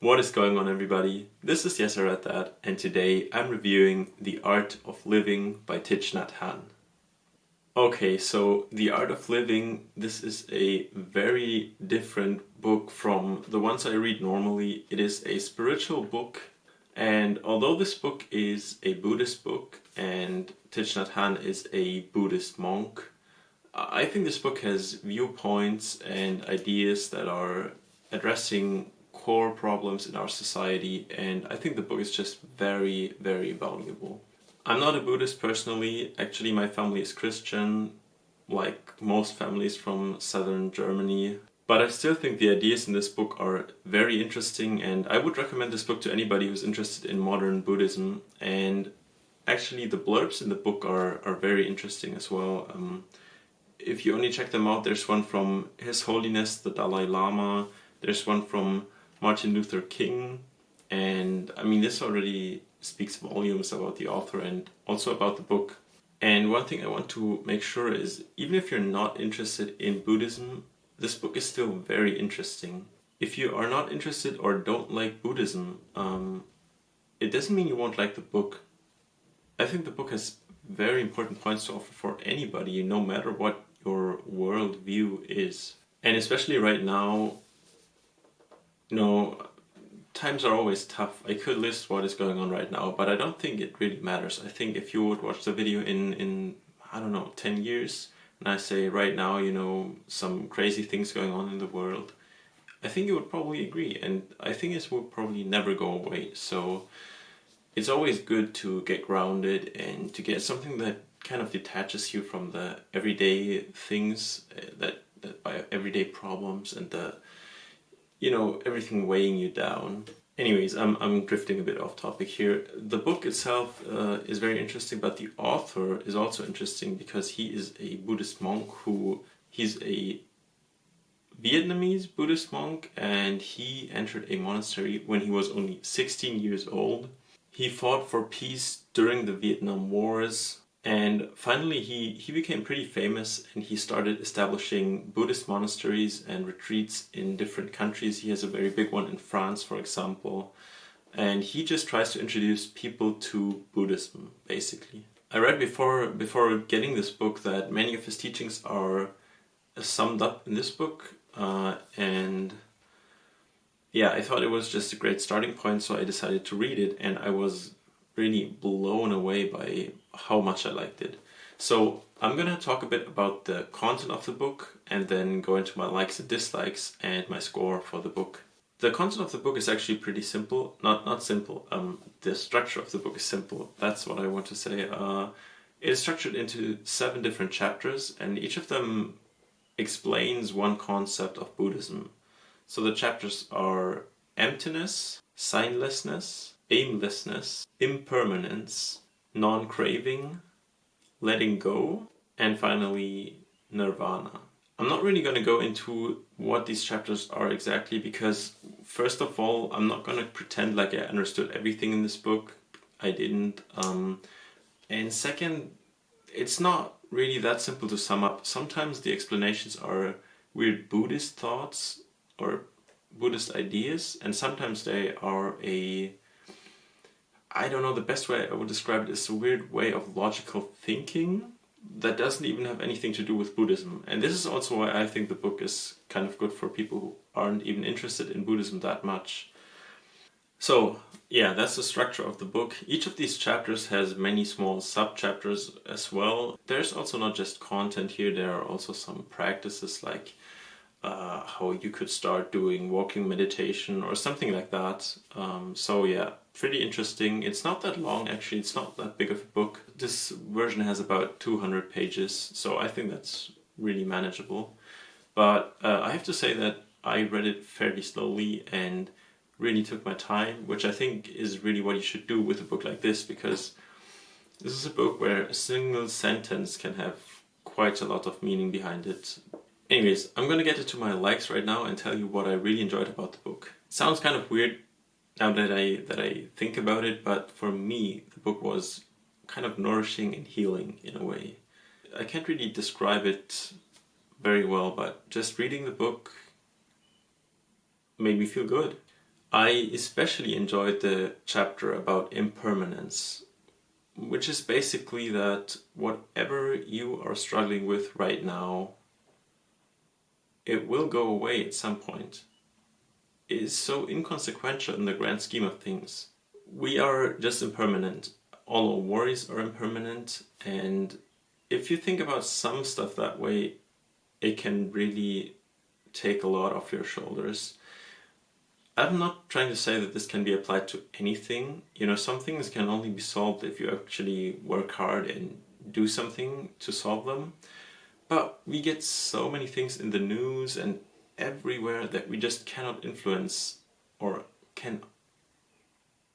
What is going on, everybody? This is Yes, I Read That, and today I'm reviewing The Art of Living by Thich Nhat Hanh. Okay, so The Art of Living, this is a very different book from the ones I read normally. It is a spiritual book, and although this book is a Buddhist book and Thich Nhat Hanh is a Buddhist monk, I think this book has viewpoints and ideas that are addressing core problems in our society, and I think the book is just very, very valuable. I'm not a Buddhist personally. Actually, my family is Christian, like most families from southern Germany. But I still think the ideas in this book are very interesting, and I would recommend this book to anybody who's interested in modern Buddhism. And actually, the blurbs in the book are very interesting as well. If you only check them out, there's one from His Holiness the Dalai Lama, there's one from Martin Luther King, and I mean, this already speaks volumes about the author and also about the book. And one thing I want to make sure is, even if you're not interested in Buddhism, this book is still very interesting. If you are not interested or don't like Buddhism, it doesn't mean you won't like the book. I think the book has very important points to offer for anybody, no matter what your worldview is. And especially right now, times are always tough. I could list what is going on right now, but I don't think it really matters. I think if you would watch the video in I don't know, 10 years, and I say right now, some crazy things going on in the world, I think you would probably agree, and I think this will probably never go away. So it's always good to get grounded and to get something that kind of detaches you from the everyday things, that by everyday problems and the everything weighing you down. Anyways, I'm drifting a bit off topic here. The book itself is very interesting, but the author is also interesting because he is a Buddhist monk he's a Vietnamese Buddhist monk, and he entered a monastery when he was only 16 years old. He fought for peace during the Vietnam Wars, and finally he became pretty famous, and he started establishing Buddhist monasteries and retreats in different countries. He has a very big one in France, for example, and he just tries to introduce people to Buddhism, basically. I read before getting this book that many of his teachings are summed up in this book, and yeah, I thought it was just a great starting point, so I decided to read it, and I was really blown away by how much I liked it. So I'm gonna talk a bit about the content of the book and then go into my likes and dislikes and my score for the book. The content of the book is actually pretty simple. Not simple. The structure of the book is simple. That's what I want to say. It is structured into 7 different chapters, and each of them explains one concept of Buddhism. So the chapters are emptiness, signlessness, aimlessness, impermanence, non-craving, letting go, and finally nirvana. I'm not really going to go into what these chapters are exactly because, first of all, I'm not going to pretend like I understood everything in this book. I didn't. And second, it's not really that simple to sum up. Sometimes the explanations are weird Buddhist thoughts or Buddhist ideas, and sometimes they are I don't know, the best way I would describe it is a weird way of logical thinking that doesn't even have anything to do with Buddhism. And this is also why I think the book is kind of good for people who aren't even interested in Buddhism that much. So, yeah, that's the structure of the book. Each of these chapters has many small sub-chapters as well. There's also not just content here, there are also some practices like how you could start doing walking meditation or something like that. So yeah, pretty interesting. It's not that long, actually. It's not that big of a book. This version has about 200 pages, so I think that's really manageable. But I have to say that I read it fairly slowly and really took my time, which I think is really what you should do with a book like this, because this is a book where a single sentence can have quite a lot of meaning behind it. Anyways, I'm gonna get into my likes right now and tell you what I really enjoyed about the book. It sounds kind of weird now that I think about it, but for me, the book was kind of nourishing and healing in a way. I can't really describe it very well, but just reading the book made me feel good. I especially enjoyed the chapter about impermanence, which is basically that whatever you are struggling with right now, it will go away at some point. It is so inconsequential in the grand scheme of things. We are just impermanent. All our worries are impermanent, and if you think about some stuff that way, it can really take a lot off your shoulders. I'm not trying to say that this can be applied to anything. You know, some things can only be solved if you actually work hard and do something to solve them. But we get so many things in the news and everywhere that we just cannot influence, or can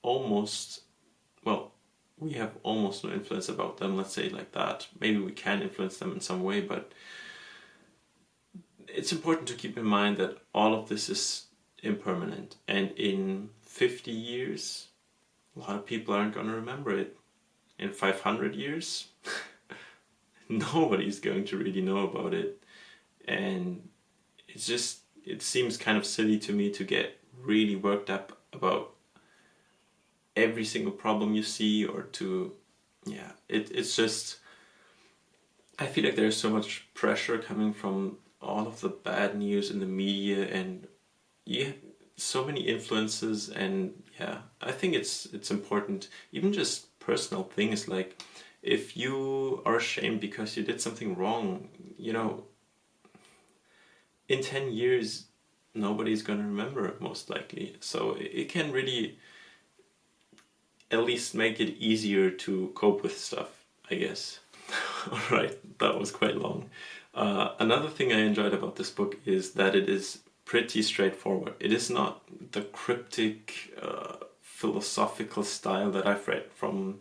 almost, well, we have almost no influence about them, let's say it like that. Maybe we can influence them in some way, but it's important to keep in mind that all of this is impermanent, and in 50 years, a lot of people aren't going to remember it. In 500 years, nobody's going to really know about it. And it's just, it seems kind of silly to me to get really worked up about every single problem you see, or to, yeah, it's just, I feel like there's so much pressure coming from all of the bad news in the media, and yeah, so many influences. And yeah, I think it's important, even just personal things, like if you are ashamed because you did something wrong, you know, in 10 years nobody's gonna remember it, most likely. So it can really at least make it easier to cope with stuff, I guess. Alright, that was quite long. Another thing I enjoyed about this book is that it is pretty straightforward. It is not the cryptic, philosophical style that I've read from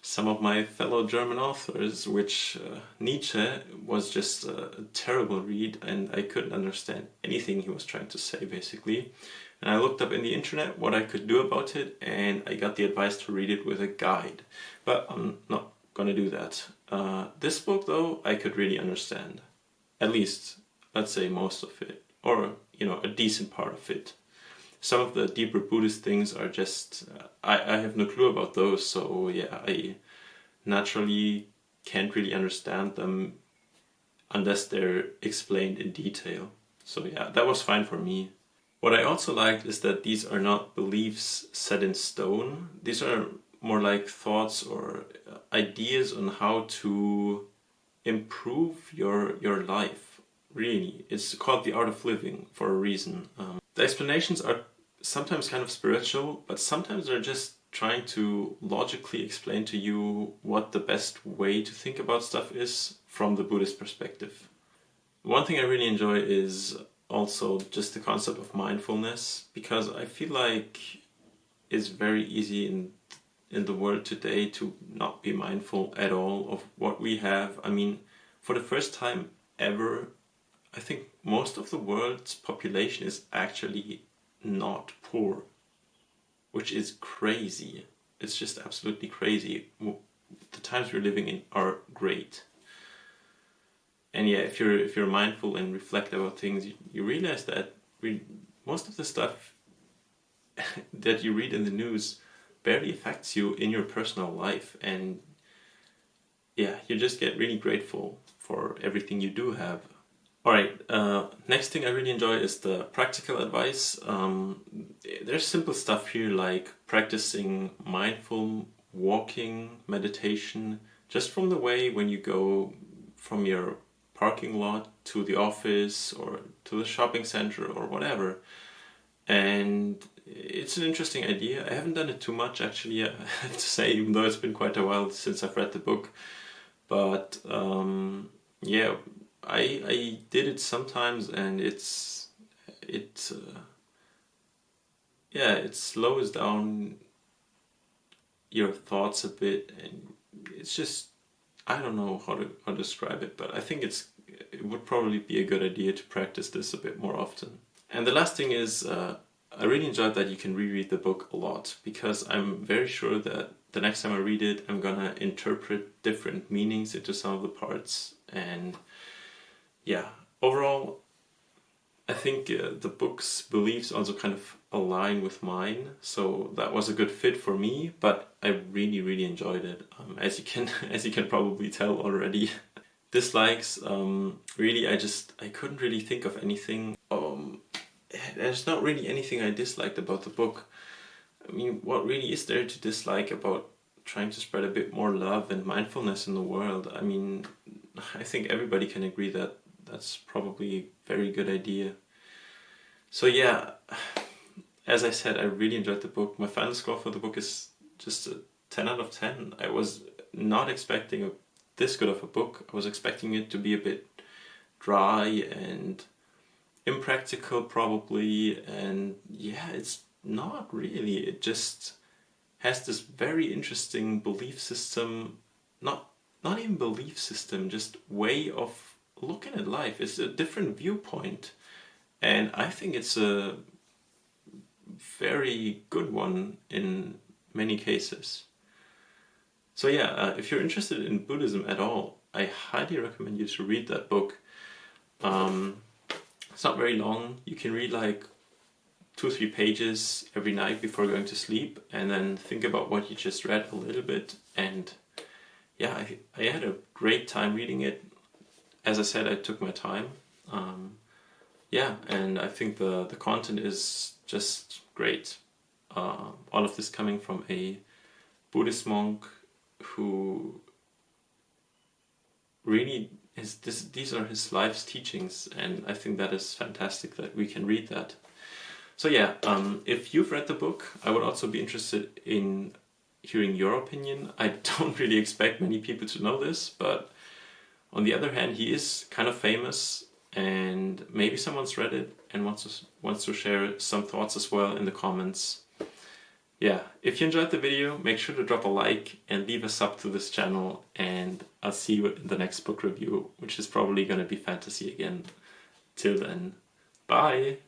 some of my fellow German authors, which Nietzsche was just a terrible read, and I couldn't understand anything he was trying to say, basically. And I looked up in the internet what I could do about it, and I got the advice to read it with a guide. But I'm not gonna do that. This book, though, I could really understand. At least, let's say, most of it. Or, you know, a decent part of it. Some of the deeper Buddhist things are just, I have no clue about those, so yeah, I naturally can't really understand them unless they're explained in detail. So yeah, that was fine for me. What I also liked is that these are not beliefs set in stone. These are more like thoughts or ideas on how to improve your life. Really, it's called The Art of Living for a reason. The explanations are sometimes kind of spiritual, but sometimes they're just trying to logically explain to you what the best way to think about stuff is from the Buddhist perspective. One thing I really enjoy is also just the concept of mindfulness, because I feel like it's very easy in the world today to not be mindful at all of what we have. I mean, for the first time ever, I think most of the world's population is actually not poor, which is crazy. It's just absolutely crazy. The times we're living in are great. And yeah, if you're mindful and reflect about things, you realize that most of the stuff that you read in the news barely affects you in your personal life. And yeah, you just get really grateful for everything you do have. Alright, next thing I really enjoy is the practical advice. There's simple stuff here like practicing mindful walking, meditation, just from the way when you go from your parking lot to the office or to the shopping center or whatever. And it's an interesting idea. I haven't done it too much, actually, I have to say, even though it's been quite a while since I've read the book. But yeah, I did it sometimes, and it slows down your thoughts a bit, and it's just, I don't know how to describe it, but I think it would probably be a good idea to practice this a bit more often. And the last thing is, I really enjoyed that you can reread the book a lot, because I'm very sure that the next time I read it, I'm gonna interpret different meanings into some of the parts. And yeah, overall, I think the book's beliefs also kind of align with mine, so that was a good fit for me. But I really, really enjoyed it, as you can as you can probably tell already. Dislikes, really, I couldn't really think of anything. There's not really anything I disliked about the book. I mean, what really is there to dislike about trying to spread a bit more love and mindfulness in the world? I mean, I think everybody can agree that that's probably a very good idea. So yeah, as I said, I really enjoyed the book. My final score for the book is just a 10 out of 10. I was not expecting this good of a book. I was expecting it to be a bit dry and impractical probably, and yeah, it's not really. It just has this very interesting belief system, not even belief system, just way of looking at life. It's a different viewpoint, and I think it's a very good one in many cases. So yeah, if you're interested in Buddhism at all, I highly recommend you to read that book. It's not very long. You can read like 2-3 pages every night before going to sleep, and then think about what you just read a little bit. And yeah, I had a great time reading it. As I said, I took my time. Yeah, and I think the content is just great. All of this coming from a Buddhist monk who really these are his life's teachings, and I think that is fantastic that we can read that. So yeah, if you've read the book, I would also be interested in hearing your opinion. I don't really expect many people to know this, but on the other hand, he is kind of famous, and maybe someone's read it and wants to share some thoughts as well in the comments. Yeah, if you enjoyed the video, make sure to drop a like and leave a sub to this channel, and I'll see you in the next book review, which is probably going to be fantasy again. Till then, bye!